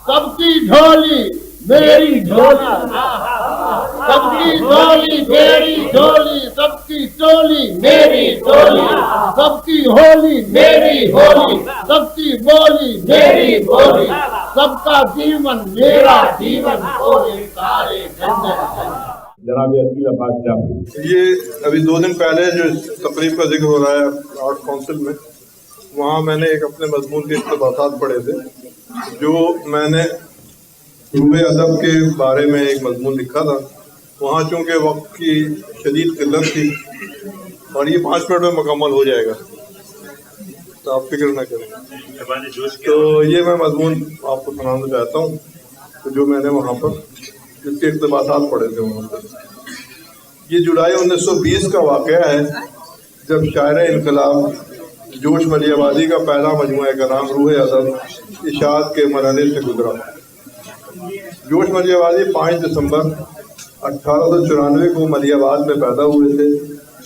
सबकी झोली मेरी झोली, सबकी झोली मेरी झोली, सबकी टोली मेरी टोली, सबकी होली मेरी होली, सबकी बोली मेरी बोली, सबका जीवन मेरा जीवन, बोले सारे जन्नत। जनाब अकील अब्बास जाफरी। ये अभी 2 दिन पहले जो तकरीब का जिक्र हो रहा है आर्ट काउंसिल में, वहाँ मैंने एक अपने मजमून के इक़्तिबासात पढ़े थे, जो मैंने रूह अदब के बारे में एक मजमून लिखा था। वहाँ चूँकि वक्त की शदीद किल्लत थी और ये 5 मिनट में मुकम्मल हो जाएगा, तो आप फिक्र ना करें। तो ये मैं मजमून आपको सुनाना चाहता हूँ, तो जो मैंने वहाँ पर जिसके इक़्तिबासात पढ़े थे वहाँ पर। ये जुलाई 1920 का वाक़या है, जब शायर इनकलाब जोश मलियाबादी का पहला मजमूआ कलाम रूह अदब इशाअत के मरहले से गुजरा। जोश मलियाबादी 5 दिसंबर 1894 को मलियाबाद में पैदा हुए थे।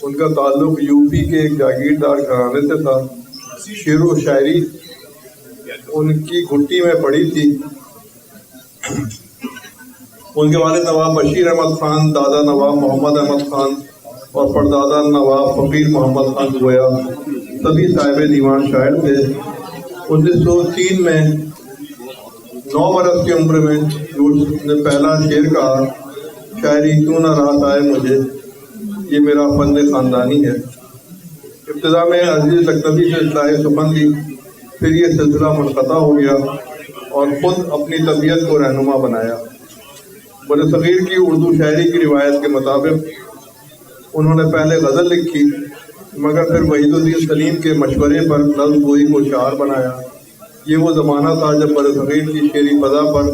उनका ताल्लुक यूपी के एक जागीरदार घराने से था। शेर व शायरी उनकी घुट्टी में पड़ी थी। उनके वालिद नवाब बशीर अहमद खान, दादा नवाब मोहम्मद अहमद खान और परदादा नवाब फ़कीर मोहम्मद खान गोया सभी साहिब दीवान शायर थे। 1903 में 9 बरस की उम्र में जोश ने पहला शेर कहा, शायरी क्यों ना राहत आए मुझे, ये मेरा फन ख़ानदानी है। इब्तिदा में अजीज लखनवी से इस्लाह सुखन ली, फिर ये सिलसिला मुनक़ता हो गया और ख़ुद अपनी तबीयत को रहनुमा बनाया। बरसग़ीर की उर्दू शायरी की रिवायत के मुताबिक उन्होंने पहले गज़ल लिखी, मगर फिर वहीदुद्दीन सलीम के मशवरे पर नज़्म गोई को शार बनाया। ये वो ज़माना था जब बरसग़ीर की शेरी फ़ज़ा पर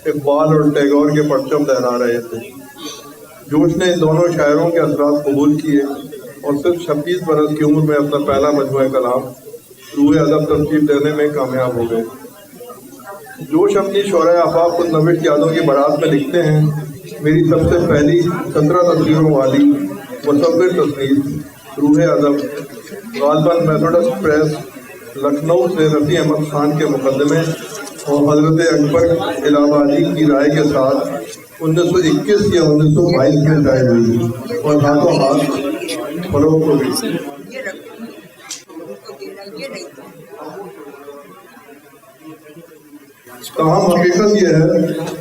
इक़बाल और टैगोर के परचम लहरा रहे थे। जोश ने इन दोनों शायरों के असरात कबूल किए और सिर्फ 26 बरस की उम्र में अपना पहला मजमूआ कलाम रूह अदब तरतीब देने में कामयाब हो गए। जोश अपनी शोरा आफाक खुद नविश यादों की बारात में लिखते हैं, मेरी सबसे पहली 17 तस्वीरों वाली मुसव्विर तस्वीर रूह अदब गालिबन मेथोडिस्ट प्रेस लखनऊ से रफ़ी अहमद खान के मुकदमे और हज़रत अकबर इलाहाबादी की राय के साथ 1921 या 1922 में शाये हुई और हाथों हाथ फरोख्त हो गई। तमाम हकीकत यह है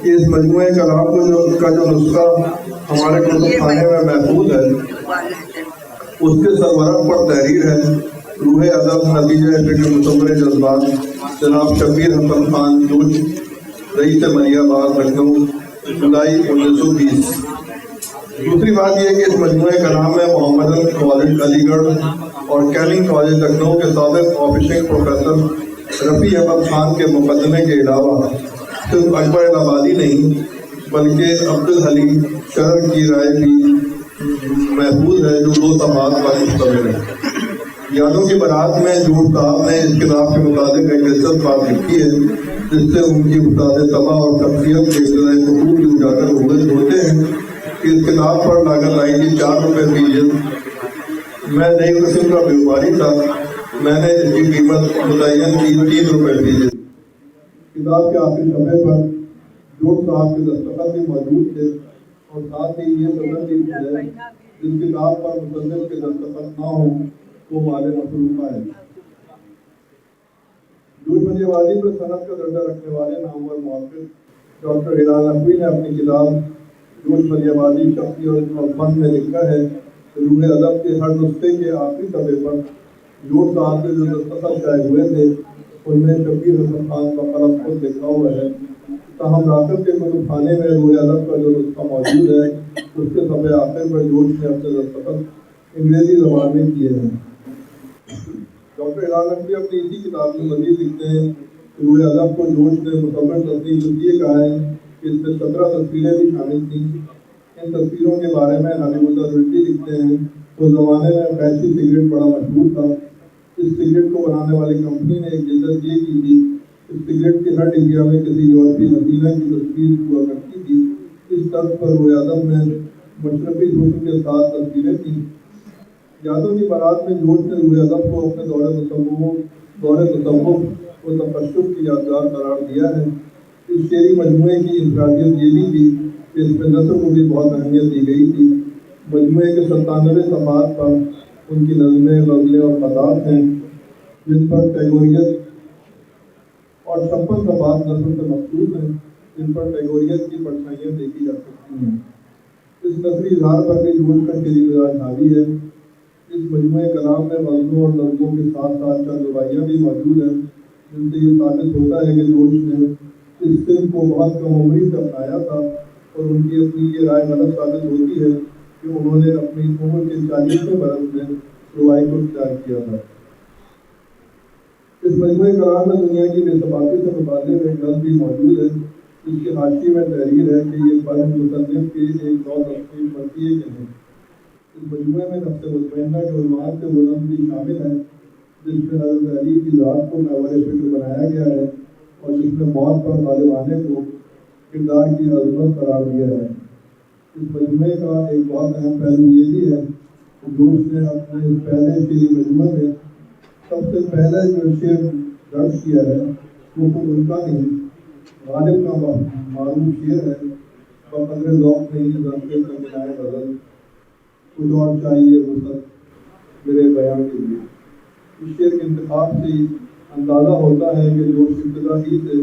कि इस मजमूए कलाम का जो नुस्खा हमारे कुतुब खाने में महफूज है, उसके सरवरक पर तहरीर है रूह अदब नतीजा फिक्र मुसव्वरे जज्बात जनाब शब्बीर हसन खान जोश, रईस मलियाबाद लखनऊ, जुलाई 1920। दूसरी बात यह कि इस मजमूए कलाम में मोहम्मदन कॉलेज अलीगढ़ और कैनिंग कॉलेज लखनऊ के साबिक़ ऑफिशियल प्रोफेसर रफ़ी अहमद खान के मुकदमे के अलावा सिर्फ अकबर इलाहाबादी नहीं बल्कि अब्दुल हलीम शहर की राय भी महफूज है, जो 2 सफ़हात पर मुश्तमिल है। यादों की बारात में जोश साहब ने इस किताब के मुताबिक एक दिलचस्प बात लिखी है, जिससे उनकी उस्ताद तबा और शख्सियत के खूब भी उजागर होते हैं कि इस किताब पर लागत आई थी 4 रुपये फी जिल्द। मैं नई किस्म का व्यापारी था, मैंने इसकी कीमत मुतय्यन की 3 रुपये फी जिल्द। किताब के आखिरी सफ़े पर जोश साहब के दस्तखत भी मौजूद थे और साथ ही ये सदर भी है, जिस किताब पर मुसन्निफ के दस्तखत ना हो वो माले मसरूफ़ा है। जोश मलियाबादी पर सनद का दर्जा रखने वाले नामवर मुहक़्क़िक़ डॉक्टर हिलाल नकवी ने अपनी किताब जोश मलियाबादी शख्सियत और फन में लिखा है, रूह अदब के हर नुस्खे के आखिरी सफ़े पर जोश साहब के जो दस्तखत शाये हुए थे उनमें शब्बीर हसन खान का कलम खुद लिखा हुआ है। ताहम राकब के कुतुब खाने में रूह अदब का जो नुस्खा मौजूद है, उसके सफ़े आखिर पर जोश ने अपने दस्तखत अंग्रेज़ी ज़बान में किए हैं। डॉक्टर हिलाल नकवी अपनी इसी किताब में मज़ीद लिखते हैं, रूह अदब को जोश ने मुसव्विर तस्वीर इसलिए कहा है कि इसमें 17 तस्वीरें भी शामिल थीं। इन तस्वीरों के बारे में हालीवुड रिल्टी लिखते हैं, उस ज़माने में फैंसी सिगरेट बड़ा मशहूर था। इस सिगरेट को बनाने वाली कंपनी ने एक जिल्दत ये की थी, इस सिगरेट के हर डिबिया में किसी यूरोपीय हसीना की तस्वीर हुआ करती थी। इस तर्ज पर रूह अदब में मशरक़ी हुस्न के साथ तस्वीरें थीं। यादों की बारात में जोश ने रूह अदब को अपने दौरे तसव्वुफ़ व तकश्शुफ़ की यादगार करार दिया है। اس شعری مجموعے کی انفرادیت یہ بھی تھی کہ اس میں نثر کو بھی بہت اہمیت دی گئی تھی۔ مجموعے کے 97 صفحات پر ان کی نظمیں، غزلیں اور خطات ہیں، جن پر ٹیگوریت، اور 56 صفحات نثر سے مخصوص ہیں جن پر ٹیگوریت کی پرچھائیاں دیکھی جا سکتی ہیں۔ اس نثری اظہار پر بھی جوش کا شعری مزاج حاوی ہے۔ اس مجموعے کلام میں غزلوں اور نظموں کے ساتھ ساتھ چند رباعیاں بھی موجود ہیں، جن سے یہ ثابت ہوتا ہے کہ جوش نے اس فلم کو بہت کم عمری سے اپنایا تھا، اور ان کی اپنی یہ رائے غلط ثابت ہوتی ہے کہ انہوں نے اپنی عمر کے 40ویں برس میں رباعی کو اختیار کیا تھا۔ اس مجموعے کلام میں دنیا کی بے ثباتی سے متعلق ایک لفظ بھی موجود ہے، جس کے حاشیے میں تحریر ہے کہ یہ فرد مصنف کے ایک نو تفصیل مرثیے کے ہیں۔ اس مجموعے میں نفس مطمئنہ کے عنوان سے وہ لفظ بھی شامل ہے جس میں حضرت علی کی ذات کو محور فکر بنایا گیا ہے، اور جس میں موت پر غالب آنے کو کردار کی عظمت قرار دیا ہے۔ اس مجموعے کا ایک بہت اہم پہلو یہ بھی ہے کہ جوش نے اپنے اس پہلے شعری مجموعے میں سب سے پہلے جو شعر درج کیا ہے وہ خود ان کا نہیں، غالب کا معروف شعر ہے، بقدر ذوق نہیں ذنبے سنگنائے غزل، کچھ اور چاہیے وسعت میرے بیان کے لیے۔ اس شعر کے انتخاب سے ہی اندازہ ہوتا ہے کہ جوش ابتدا ہی سے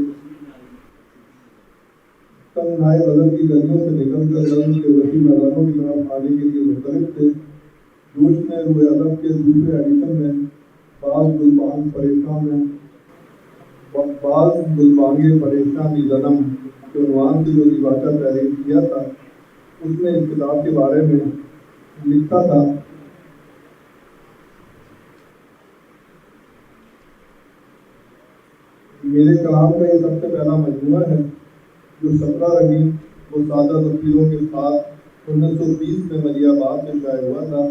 سنگنائے غزل کی گلیوں سے نکل کر غزل کے وسیع میدانوں کی طرف آنے کے لیے مختلف تھے۔ جوش نے روئے ادب کے دوسرے ایڈیشن میں بعض گلبانگ پریشان ضنم کے عنوان سے جو دیباچہ تحریر کیا تھا، اس میں اس کتاب کے بارے میں لکھا تھا: میرے کلام کا یہ سب سے پہلا مجموعہ ہے جو 17 رنگین و سادہ تصویروں کے ساتھ 1920 میں ملیح آباد سے شائع ہوا تھا۔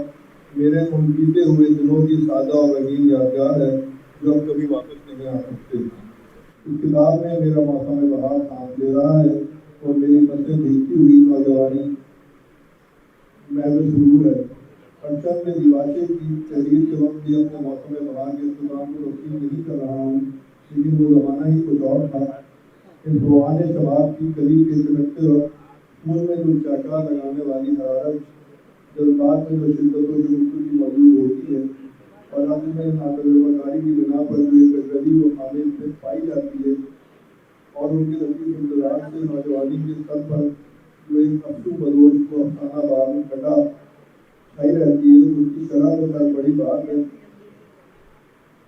میرے ان بیتے ہوئے دنوں کی سادہ اور رنگین یادگار ہے جو اب کبھی واپس نہیں آ سکتے۔ اس کتاب میں میرا موسم بہار سانس لے رہا ہے اور میری نسیں بھیگتی ہوئی نوجوانی محض سرور ہے۔ پرچم میں دیواچے کی تحریر کے وقت بھی اپنے موسم بہار کے اختتام کو تقسیم نہیں کر رہا ہوں، لیکن وہ زمانہ ہی کچھ اور تھا۔ ان فوان شباب کی کلی کے چمکتے وقت خون میں جو چاچا لگانے والی حرارت، جذبات میں جو شدت و شگفتگی کی موجود ہوتی ہے، اور عقل میں ناتجربہ کی بنا پر جو ایک اجنبی و خامل سے پائی جاتی ہے، اور ان کے لطیف انتظار سے نوجوانی کے سر پر جو ایک افسو بلوچ کو افسانہ بار میں کٹا چھائی رہتی ہے، اس کی شرح تو خیر بڑی بات ہے۔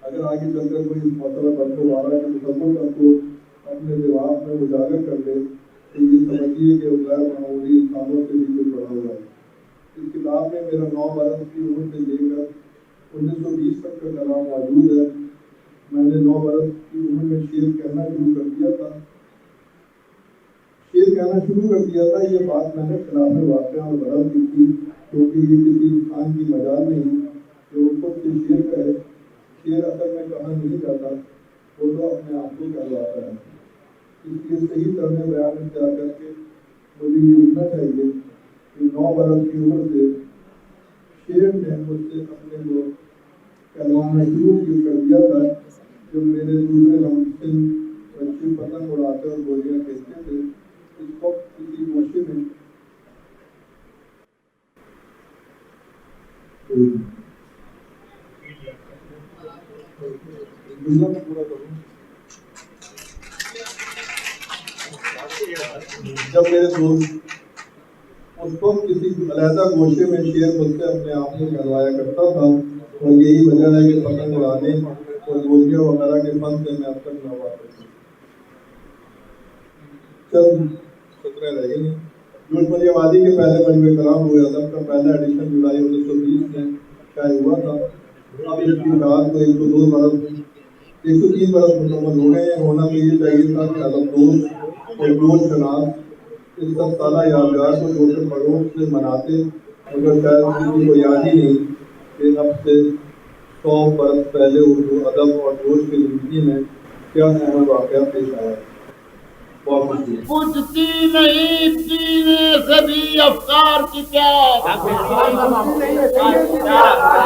اگر آگے چل کر کوئی اس موسم برفبارہ کے تصور کو اپنے دماغ میں اجاگر کر لے تو یہ سمجھیے کہ غیر معمولی انسانوں سے بھی کچھ بڑا ہوا ہے۔ اس کتاب میں میرا 9 برس کی عمر سے لے کر 1920 تک کا کلام موجود ہے۔ میں نے 9 برس کی عمر میں شعر کہنا شروع کر دیا تھا۔ یہ بات میں نے خلاف واقعہ اور غلط کی تھی، کیونکہ یہ کسی انسان کی مجال نہیں کہ وہ خود سے شعر کہے۔ شعر اصل میں کہا نہیں جاتا، وہ تو اپنے آپ کو کہلواتا ہے۔ اس لیے صحیح طرز بیان اختیار کر کے مجھے یہ لکھنا چاہیے کہ 9 برس کی عمر سے شعر نے مجھ سے اپنے کو کہلوانا شروع کر دیا تھا۔ جب میرے دوسرے ہمسن بچے پتنگ اڑاتے اور گولیاں کھیلتے تھے، اس وقت کسی گوشے میں جب میرے دوست اس وقت کسی علیحدہ گوشے میں شعر مجھ سے اپنے آپ کو کہلوایا کرتا تھا، اور یہی وجہ ہے کہ پتنگ اڑانے اور گولیاں وغیرہ کے فن سے میں اب تک نہ واقف ہوں۔ چند سطریں رہ گئی ہیں۔ جوش ملیح آبادی کے پہلے مجموعہ کلام روئے ادب کا پہلا ایڈیشن جولائی 1920 میں شائع ہوا تھا۔ اب اس کی رات کو 102 برس 103 برس مکمل ہو گئے ہیں۔ ہونا تو یہ چاہیے تھا کہ ادب دوست اور جوش شناس اس 10 سالہ یادگار کو جوش خروش سے مناتے، مگر شاید کسی کو یاد ہی نہیں کہ اب سے 100 برس پہلے اردو ادب اور جوش کی زندگی میں کیا اہم واقعہ پیش آیا۔ بہت شکریہ۔ پوچھتی نہیں پینے سے بھی افکار کی پیاس،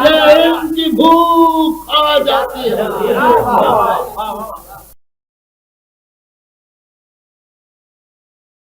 یہ ان کی بھوک آ جاتی ہے۔